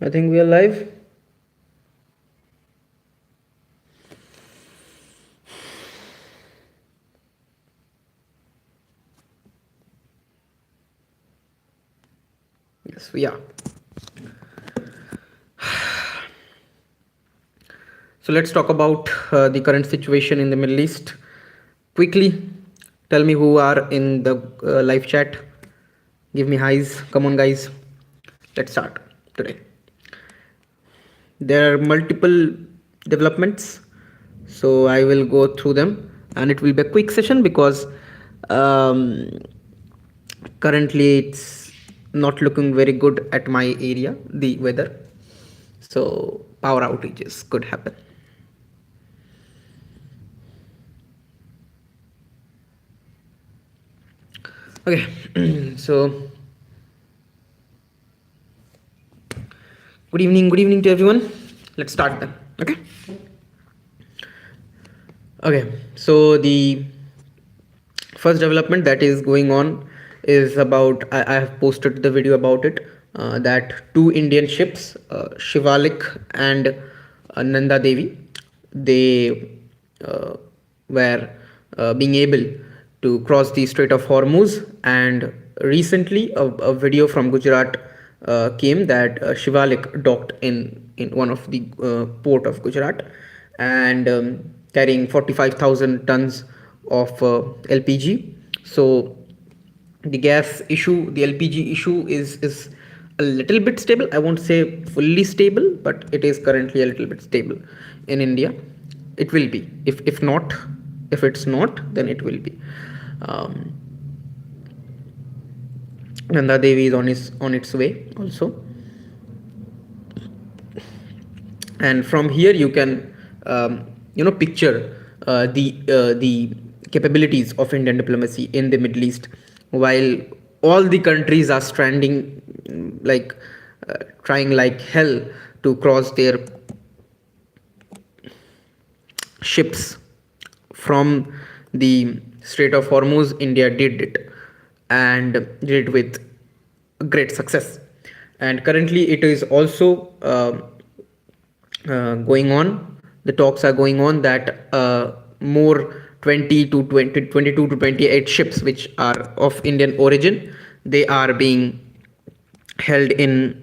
I think we are live. Yes, we are. So let's talk about the current situation in the Middle East. Quickly, tell me who are in the live chat. Give me highs. Come on, guys. Let's start today. There are multiple developments, so I will go through them, and it will be a quick session because um, currently it's not looking very good at my area, the weather. So power outages could happen. Okay, so good evening to everyone. Let's start then. Okay. Okay, so the first development that is going on is about I have posted the video about it, that two Indian ships, Shivalik and Nanda Devi, they were being able to cross the Strait of Hormuz, and recently a video from Gujarat came that Shivalik docked in one of the port of Gujarat, and carrying 45,000 tons of LPG. So the LPG issue is a little bit stable. I won't say fully stable, but it is currently a little bit stable in India. It will be. If it's not, then it will be. Um, Nanda Devi is on its way also, and from here you can picture the capabilities of Indian diplomacy in the Middle East, while all the countries are stranding, like trying like hell to cross their ships from the Strait of Hormuz. India did it, and did it with great success. And currently, it is also going on. The talks are going on that more 22 to 28 ships, which are of Indian origin, they are being held in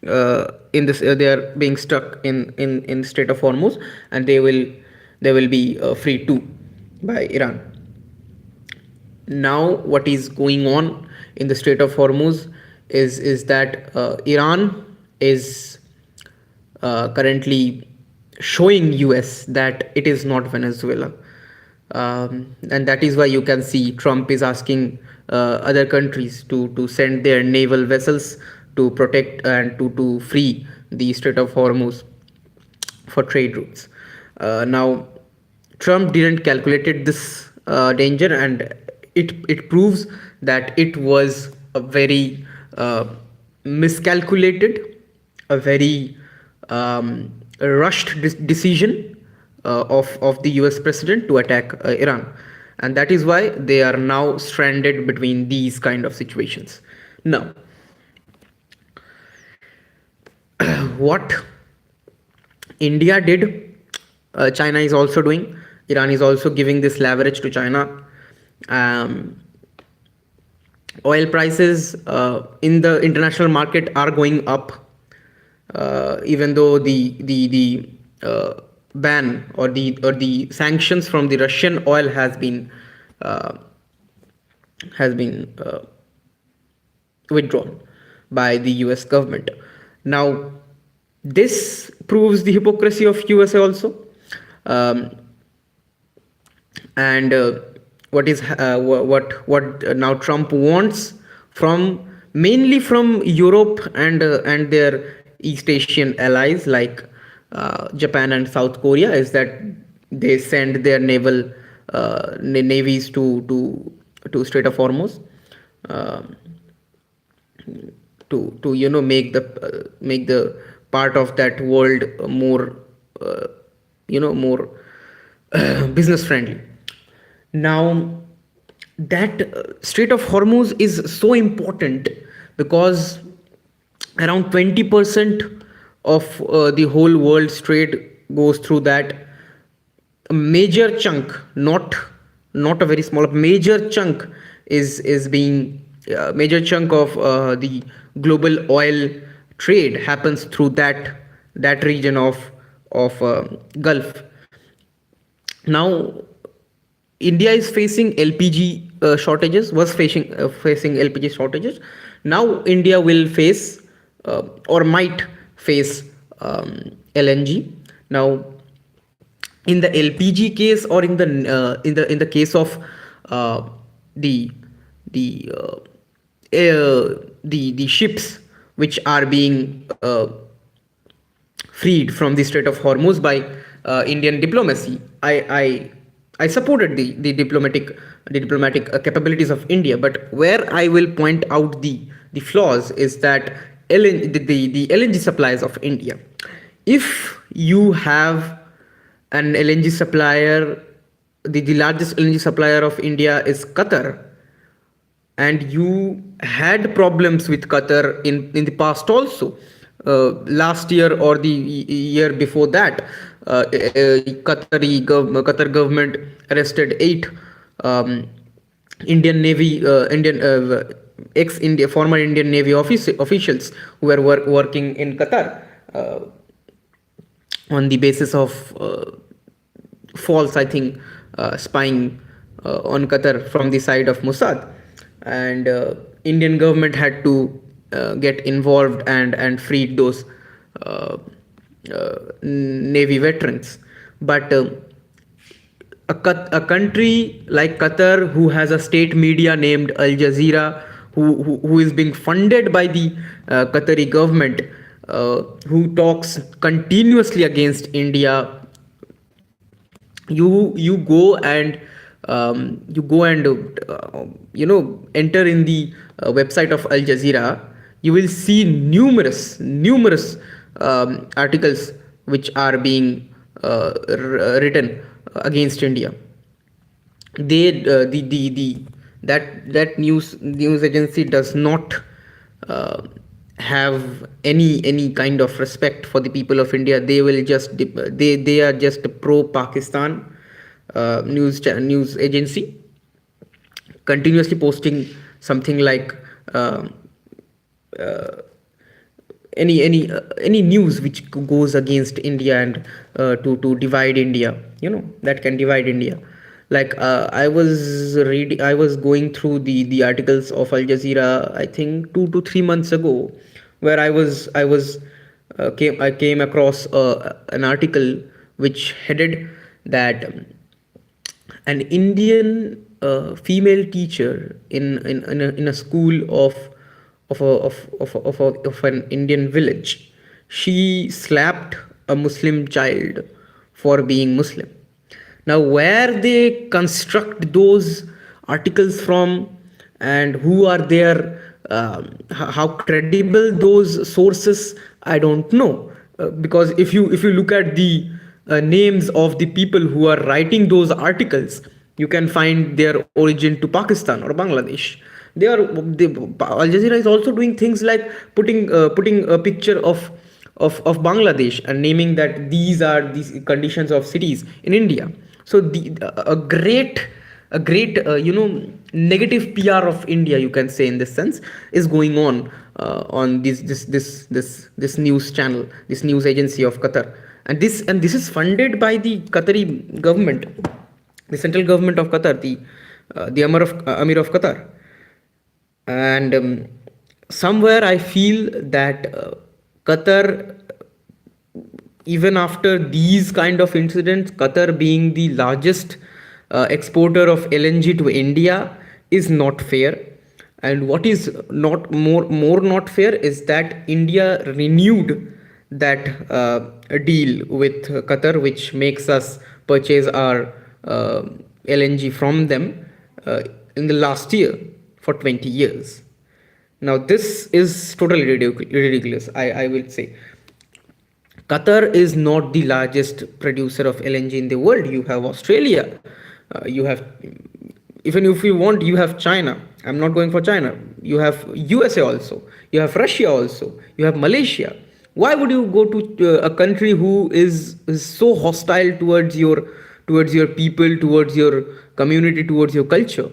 this. They are being stuck in Strait of Hormuz, and they will be free too by Iran. Now what is going on in the Strait of Hormuz is that Iran is currently showing US that it is not Venezuela. And that is why you can see Trump is asking other countries to send their naval vessels to protect and to free the Strait of Hormuz for trade routes. Now, Trump didn't calculate this danger, and it proves that it was a very miscalculated, a very rushed decision of the US president to attack Iran. And that is why they are now stranded between these kind of situations. Now, what India did, China is also doing. Iran is also giving this leverage to China. Um, Oil prices in the international market are going up, even though the ban or the sanctions from the Russian oil uh, has been withdrawn by the US government. Now, this proves the hypocrisy of USA also. Um, and what now Trump wants from mainly from Europe and their East Asian allies like Japan and South Korea is that they send their navies to Strait of Hormuz, uh, to make the part of that world more more business friendly. Now, that Strait of Hormuz is so important because Around 20% of the whole world's trade goes through that. A major chunk, not a very small, a major chunk is being major chunk of the global oil trade happens through that region of Gulf. Now India is facing LPG shortages, was facing LPG shortages. Now India will face or might face LNG. Now, in the LPG case, or in the case of uh, the the the ships which are being freed from the Strait of Hormuz by Indian diplomacy. I supported the diplomatic capabilities of India, but where I will point out the flaws is that the LNG supplies of India. If you have an LNG supplier, the largest LNG supplier of India is Qatar, and you had problems with Qatar in the past also. Last year or the year before that, Qatar government arrested 8 um, Indian Navy, ex India, former Indian Navy officials who were working in Qatar on the basis of false, I think, spying on Qatar from the side of Mossad, and Indian government had to get involved and freed those uh, Navy veterans. But a country like Qatar, who has a state media named Al Jazeera, who is being funded by the Qatari government, who talks continuously against India, you go and enter in the website of Al Jazeera. You will see numerous articles which are being written against India. They the that news agency does not uh, have any kind of respect for the people of India. They will just they are just a pro Pakistan news agency, continuously posting something like uh, uh, any news which goes against India and to divide India, that can divide India. Like I was going through the articles of Al Jazeera, I think 2 to 3 months ago, where I came across an article which headed that an Indian female teacher in a school of an Indian village, she slapped a Muslim child for being Muslim. Now, where they construct those articles from, and who are their, how credible those sources, I don't know. Because if you look at the names of the people who are writing those articles, you can find their origin to Pakistan or Bangladesh. Al Jazeera is also doing things like putting a picture of Bangladesh and naming that these are these conditions of cities in India. So a great negative PR of India, you can say, in this sense, is going on this news channel, this news agency of Qatar, and this is funded by the Qatari government, the central government of Qatar, the Amir of Qatar. And somewhere I feel that Qatar, even after these kind of incidents, Qatar being the largest exporter of LNG to India, is not fair. And what is more not fair is that India renewed that deal with Qatar, which makes us purchase our LNG from them in the last year for 20 years. Now, this is totally ridiculous, I will say. Qatar is not the largest producer of LNG in the world. You have Australia. You have, even if you want, you have China. I'm not going for China. You have USA also. You have Russia also. You have Malaysia. Why would you go to a country who is so hostile towards your people, towards your community, towards your culture?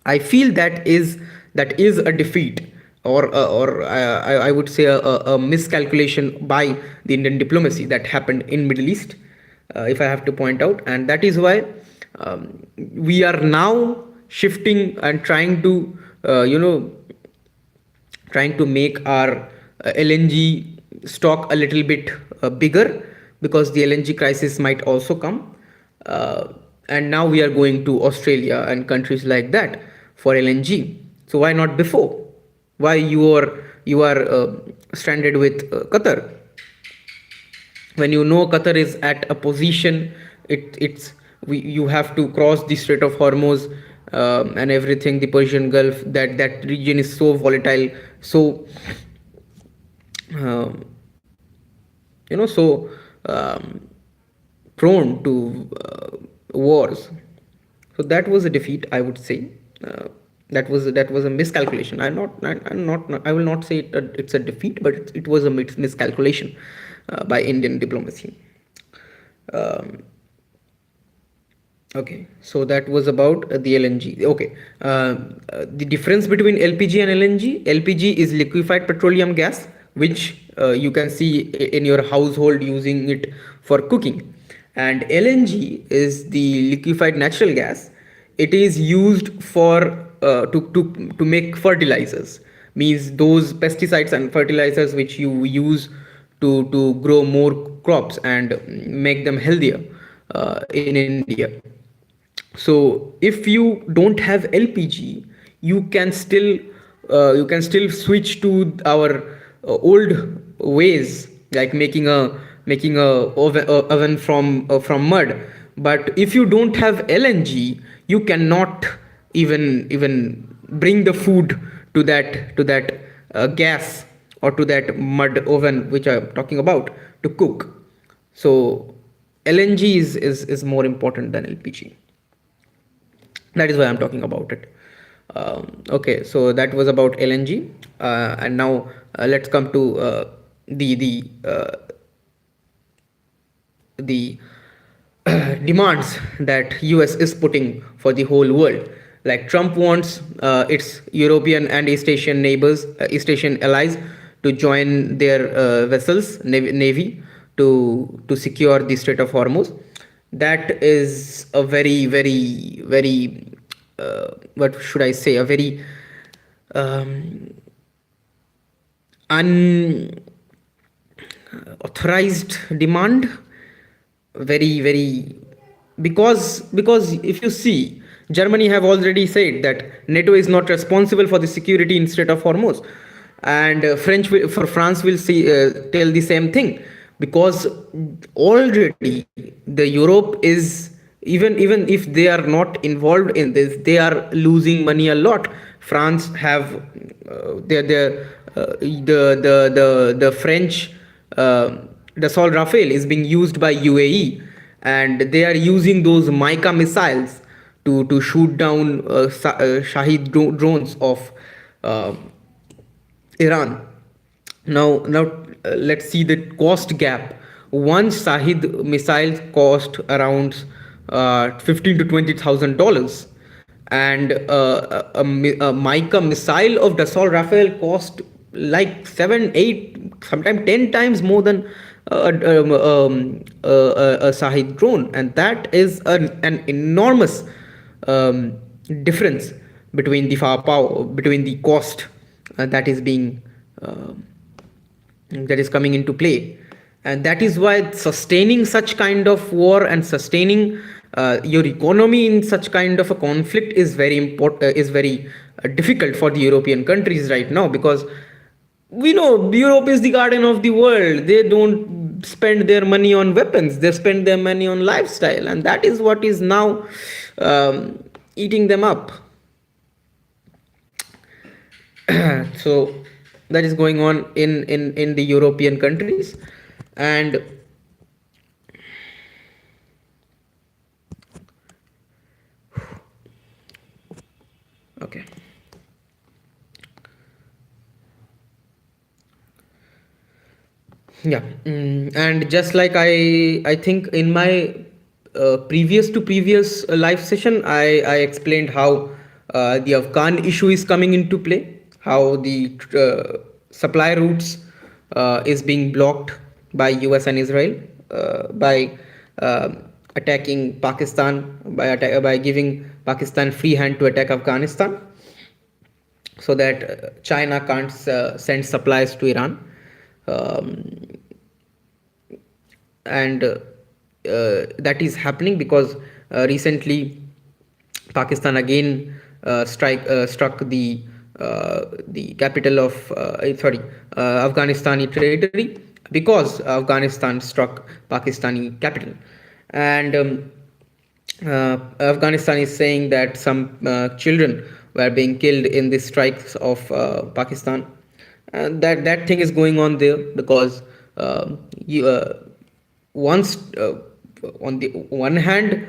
I feel that is a defeat, or I would say a miscalculation by the Indian diplomacy that happened in Middle East, if I have to point out, and that is why we are now shifting and trying to trying to make our LNG stock a little bit bigger, because the LNG crisis might also come. Uh, and now we are going to Australia and countries like that for LNG. So why not before? Why you are stranded with Qatar? When you know Qatar is at a position, it's you have to cross the Strait of Hormuz, and everything, the Persian Gulf. That region is so volatile, so um, so prone to wars. So that was a defeat, I would say. Uh, that was a miscalculation. I will not say it's a defeat, but it was a miscalculation by Indian diplomacy. Um, Okay, so that was about the LNG. Okay, the difference between LPG and LNG. LPG is liquefied petroleum gas, which you can see in your household using it for cooking, and LNG is the liquefied natural gas. It is used for to make fertilizers, means those pesticides and fertilizers which you use to grow more crops and make them healthier in India. So if you don't have LPG, you can still switch to our old ways, like making a oven from mud. But if you don't have LNG, you cannot even bring the food to that gas, or to that mud oven which I'm talking about, to cook. So LNG is more important than LPG. That is why I'm talking about it. Okay, so that was about LNG, and now let's come to the demands that US is putting for the whole world. Like Trump wants its European and East Asian neighbors, East Asian allies, to join their vessels, navy, to secure the Strait of Hormuz. That is a very what should I say, a very um, unauthorized demand. Very, because if you see, Germany have already said that NATO is not responsible for the security in Strait of Hormuz, and for France will tell the same thing, because already the Europe is, even if they are not involved in this, they are losing money a lot. France have the French Dassault Rafale is being used by UAE, and they are using those Mica missiles to shoot down Shahid drones of uh, Iran. Now, let's see the cost gap. One Shahid missile cost around 15 to 20,000 dollars, and a Mica missile of Dassault Rafale cost like 7, 8, sometimes 10 times more than a Shahid drone, and that is an enormous um, difference between the firepower, between the cost that is being uh, that is coming into play. And that is why sustaining such kind of war and sustaining your economy in such kind of a conflict is very important, is very difficult for the European countries right now, because we know Europe is the garden of the world. They don't spend their money on weapons, they spend their money on lifestyle, and that is what is now eating them up. So that is going on in the European countries. And Okay. Yeah, and just like I think in my previous live session, I explained how the Afghan issue is coming into play, how the supply routes is being blocked by US and Israel by uh, attacking Pakistan, by giving Pakistan free hand to attack Afghanistan, so that China can't send supplies to Iran. Um, and that is happening because recently Pakistan again struck the capital of Afghanistani territory, because Afghanistan struck Pakistani capital. And Afghanistan is saying that some children were being killed in the strikes of Pakistan. And that thing is going on there because you, once on the one hand,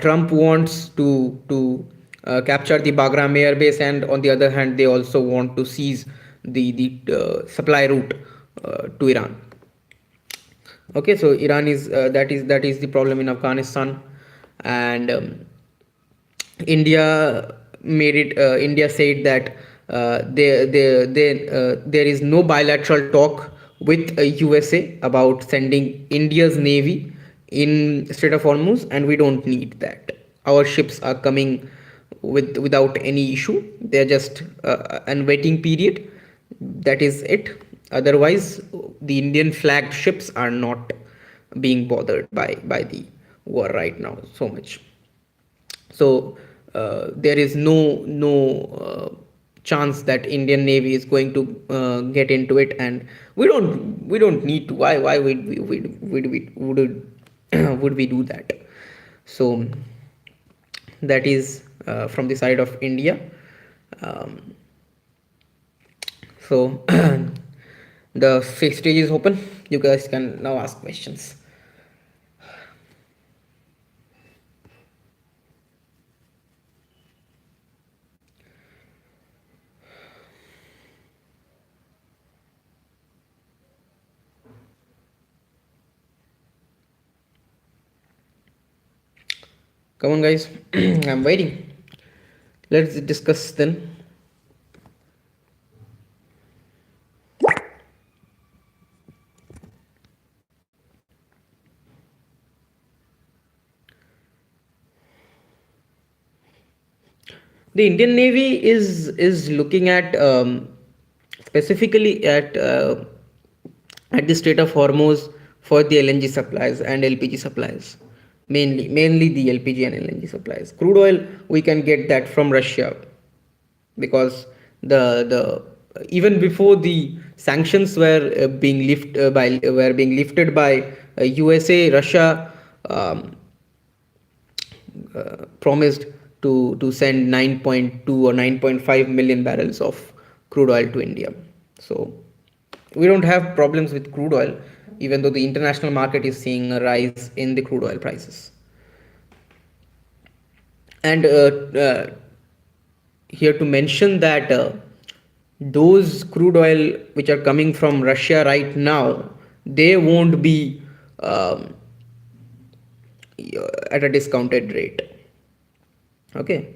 Trump wants to capture the Bagram air base, and on the other hand, they also want to seize the supply route to Iran. Okay, so Iran is that is the problem in Afghanistan. And India said that there is no bilateral talk with USA about sending India's navy in Strait of Hormuz, and we don't need that. Our ships are coming without any issue. They're just an waiting period. That is it. Otherwise, the Indian flagged ships are not being bothered by the war right now so much. So there is no chance that Indian Navy is going to get into it, and we don't need to. Why would we do that? So that is from the side of India. Um, so the stage is open. You guys can now ask questions. Come on, guys. I'm waiting. Let's discuss then. The Indian Navy is looking at specifically at the Strait of Hormuz for the LNG supplies and LPG supplies. Mainly the LPG and LNG supplies. Crude oil, we can get that from Russia, because the even before the sanctions were being lifted by USA, Russia promised to send 9.2 or 9.5 million barrels of crude oil to India. So we don't have problems with crude oil, even though the international market is seeing a rise in the crude oil prices. And here to mention that those crude oil which are coming from Russia right now, they won't be at a discounted rate. Okay,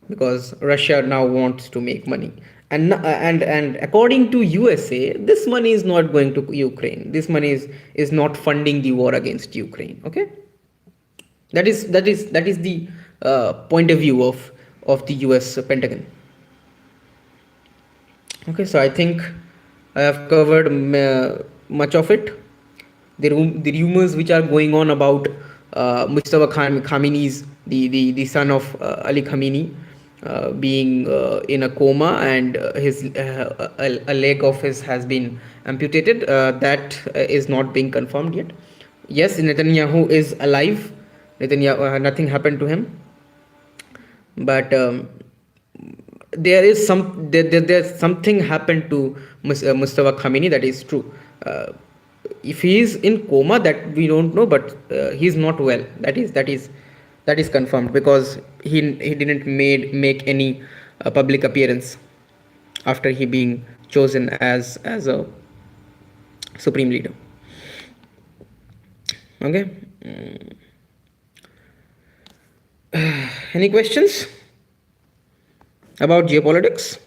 because Russia now wants to make money, and according to USA, this money is not going to Ukraine. This money is not funding the war against Ukraine. Okay, that is the point of view of the US Pentagon. Okay, so I think I have covered much of it. The rumors which are going on about Mustafa Khamenei's, the son of Ali Khamenei, being in a coma, and a leg of his has been amputated. That is not being confirmed yet. Yes, Netanyahu is alive. Netanyahu, nothing happened to him, but there's something happened to Mustafa Khamenei. That is true. If he is in coma, that we don't know, but he's not well. That is That is confirmed because he didn't make any public appearance after he being chosen as a supreme leader. Okay. Any questions about geopolitics?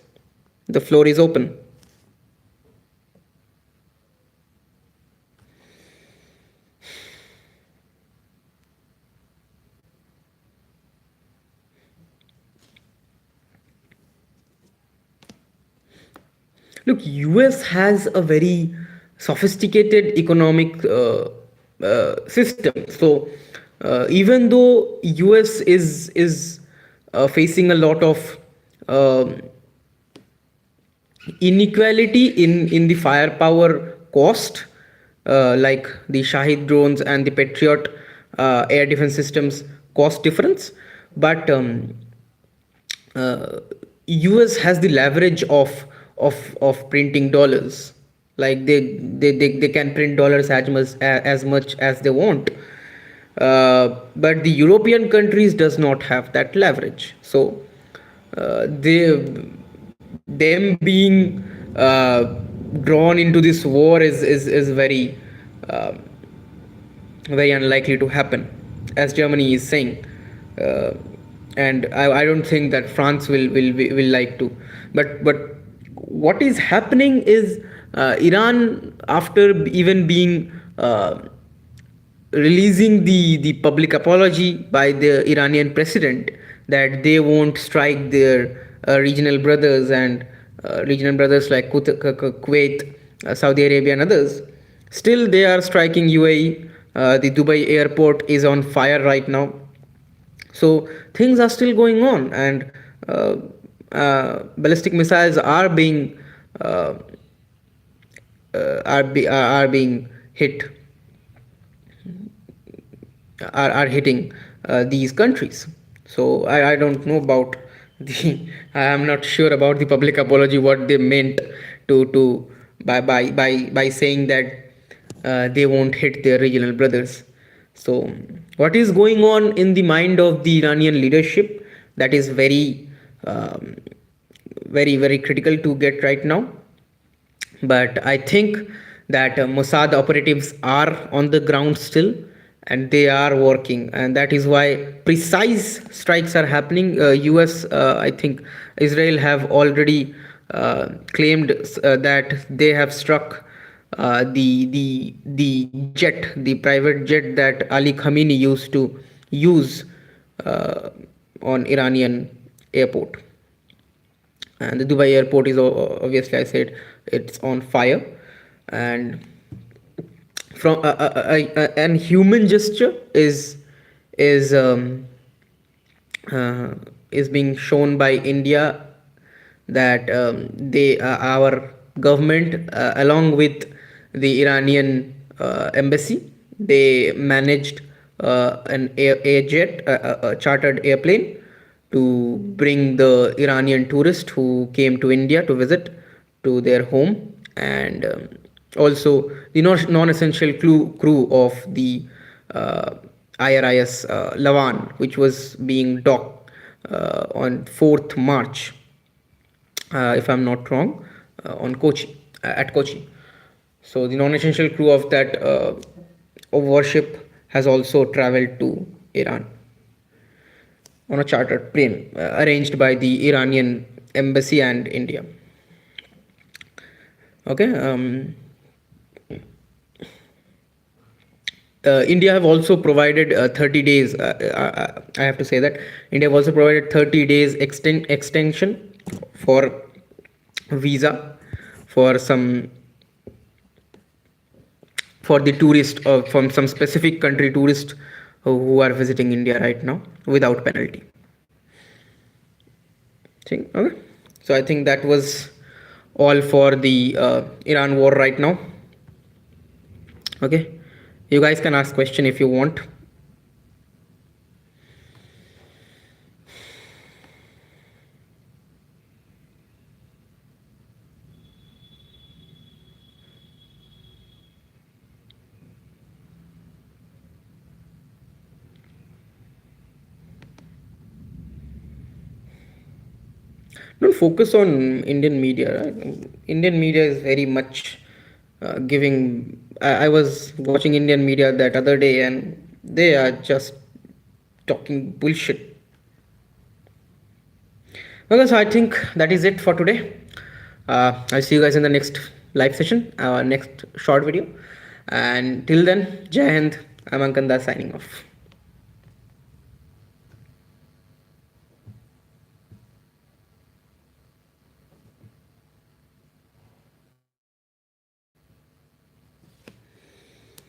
The floor is open. Look, US has a very sophisticated economic system. So even though US is facing a lot of um inequality in the firepower cost, like the Shahid drones and the Patriot air defense systems cost difference, but uh, US has the leverage of printing dollars. Like they can print dollars as much as they want. But the European countries does not have that leverage. So they them being drawn into this war is very uh, very unlikely to happen, as Germany is saying. Uh, and I don't think that France will like to. But what is happening is Iran, after even being releasing the public apology by the Iranian president that they won't strike their regional brothers and regional brothers like Kuwait, Saudi Arabia, and others. Still, they are striking UAE. The Dubai airport is on fire right now. So things are still going on, and ballistic missiles uh, are being hit are hitting these countries. So I don't know about the I am not sure about the public apology what they meant to by saying that they won't hit their regional brothers. So what is going on in the mind of the Iranian leadership, that is um, very critical to get right now. But I think that Mossad operatives are on the ground still, and they are working, and that is why precise strikes are happening. US, I think Israel have already claimed that they have struck the jet, the private jet that Ali Khamenei used to use uh, on Iranian airport. And the Dubai airport is obviously, I said, it's on fire. And from an human gesture is um, uh, is being shown by India, that they our government, along with the Iranian embassy, they managed an air jet, a chartered airplane, to bring the Iranian tourist who came to India to visit to their home, and also the non-essential crew of the uh, IRIS Lawan, which was being docked on 4th March, if I'm not wrong, on Kochi, at Kochi. So the non-essential crew of that warship has also traveled to Iran on a chartered plane arranged by the Iranian embassy and India. Okay. India have also provided 30 days. I have to say that India have also provided 30 days extension for visa for some for the tourist from some specific country tourist who are visiting India right now without penalty. Okay. So I think that was all for the Iran war right now. Okay. You guys can ask question if you want. Don't focus on Indian media. Right? Indian media is very much giving. I was watching Indian media that other day, and they are just talking bullshit. Okay, so I think that is it for today. I'll see you guys in the next live session, our next short video. And till then, Jai Hind. I'm Ankan Das signing off.